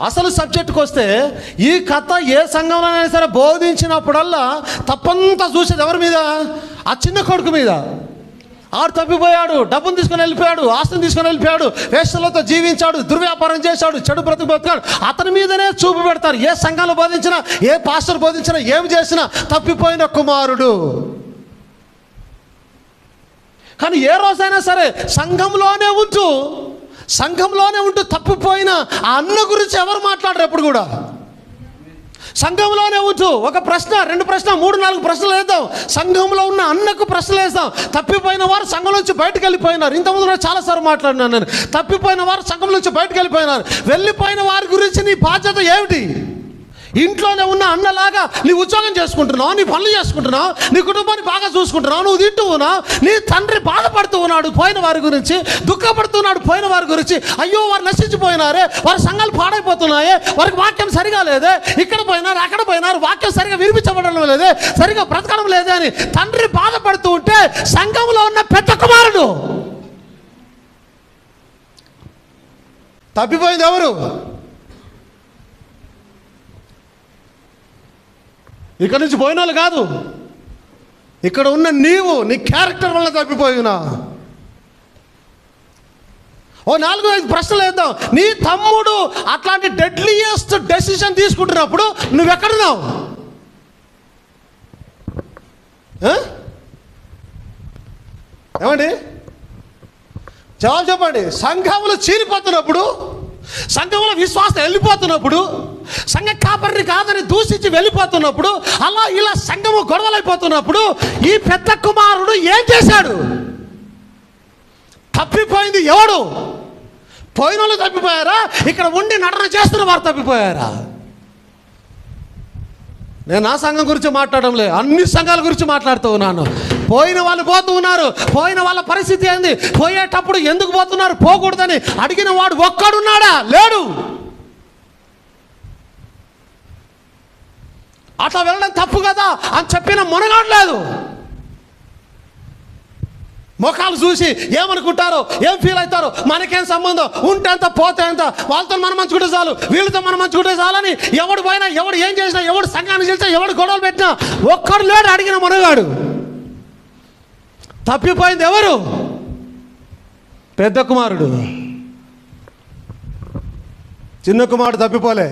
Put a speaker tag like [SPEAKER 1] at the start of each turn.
[SPEAKER 1] అసలు సబ్జెక్టుకి వస్తే ఈ కథ ఏ సంఘంలోనైనా సరే బోధించినప్పుడల్లా తప్పంతా చూసేది ఎవరి మీద? ఆ చిన్న కొడుకు మీద. ఆడు తప్పిపోయాడు, డబ్బును తీసుకొని వెళ్ళిపోయాడు, ఆస్తిని తీసుకొని వెళ్ళిపోయాడు, వేశ్యలతో జీవించాడు, దుర్వ్యాపారం చేశాడు, చెడు బ్రతుకు బతికాడు. అతని మీదనే చూపు పెడతారు. ఏ సంఘంలో బోధించినా, ఏ పాస్టర్ బోధించినా, ఏమి చేసినా తప్పిపోయిన కుమారుడు. కానీ ఏ రోజైనా సరే సంఘంలోనే ఉంటూ తప్పిపోయిన ఆ అన్న గురించి ఎవరు మాట్లాడరు ఎప్పుడు కూడా. సంఘంలోనే ఉంటూ ఒక ప్రశ్న, 2 ప్రశ్న, 3, 4 ప్రశ్నలు వేద్దాం. సంఘంలో ఉన్న అన్నకు ప్రశ్నలు వేస్తాం. తప్పిపోయిన వారు సంఘం నుంచి బయటకు వెళ్ళిపోయినారు. ఇంతకుముందు చాలాసార్లు మాట్లాడినాను నేను. తప్పిపోయిన వారు సంఘం నుంచి బయటకు వెళ్ళిపోయిన వారి గురించి నీ బాధ్యత ఏమిటి? ఇంట్లోనే ఉన్న అన్నలాగా నీ ఉద్యోగం చేసుకుంటున్నావు, నీ పనులు చేసుకుంటున్నావు, నీ కుటుంబాన్ని బాగా చూసుకుంటున్నావు, నువ్వు తింటూ ఉన్నావు. నీ తండ్రి బాధపడుతూ ఉన్నాడు పోయిన వారి గురించి, దుఃఖపడుతున్నాడు పోయిన వారి గురించి. అయ్యో వారు నశించిపోయినారే, వారి సంఘాలు పాడైపోతున్నాయే, వారికి వాక్యం సరిగా లేదే, ఇక్కడ పోయినారు అక్కడ పోయినారు, వాక్యం సరిగా వినిపించబడడం లేదే, సరిగా బ్రతకడం లేదే అని తండ్రి బాధపడుతూ ఉంటే సంఘంలో ఉన్న పెద్ద కుమారుడు తప్పిపోయింది ఎవరు? ఇక్కడ నుంచి పోయిన వాళ్ళు కాదు, ఇక్కడ ఉన్న నీ క్యారెక్టర్ వల్ల తప్పిపోయినా. ఓ 4-5 ప్రశ్నలు వేద్దాం. నీ తమ్ముడు అట్లాంటి డెడ్లీయెస్ట్ డెసిషన్ తీసుకుంటున్నప్పుడు నువ్వెక్కడున్నావు? ఏమండి జవాబు చెప్పండి. సంఘములు చీలిపోతున్నప్పుడు, సంఘంలో విశ్వాసం వెళ్ళిపోతున్నప్పుడు, సంఘ కాపరిని కాదని దూషించి వెళ్ళిపోతున్నప్పుడు, అలా ఇలా సంఘము గొడవలైపోతున్నప్పుడు ఈ పెద్ద కుమారుడు ఏం చేశాడు? తప్పిపోయింది ఎవడు? పోయిన వాళ్ళు తప్పిపోయారా? ఇక్కడ ఉండి నటన చేస్తున్న వారు తప్పిపోయారా? నేను నా సంఘం గురించి మాట్లాడడం లేదు, అన్ని సంఘాల గురించి మాట్లాడుతూ ఉన్నాను. పోయిన వాళ్ళు పోతూ ఉన్నారు. పోయిన వాళ్ళ పరిస్థితి ఏంది? పోయేటప్పుడు ఎందుకు పోతున్నారు? పోకూడదని అడిగిన వాడు ఒక్కడున్నాడా? లేడు. అట్లా వెళ్ళడం తప్పు కదా అని చెప్పిన మునగాడు లేదు. ముఖాలు చూసి ఏమనుకుంటారో, ఏం ఫీల్ అవుతారో, మనకేం సంబంధం, ఉంటే అంత పోతే అంత, వాళ్ళతో మనం మంచుకుంటే చాలు, వీళ్ళతో మనం మంచుకుంటే చాలని ఎవడు పోయినా, ఎవడు ఏం చేసినా, ఎవడు సంఘాన్ని చేసినా, ఎవడు గొడవలు పెట్టినా ఒక్కడు లేడు అడిగిన మునగాడు. తప్పిపోయింది ఎవరు? పెద్ద కుమారుడు. చిన్న కుమారుడు తప్పిపోలే.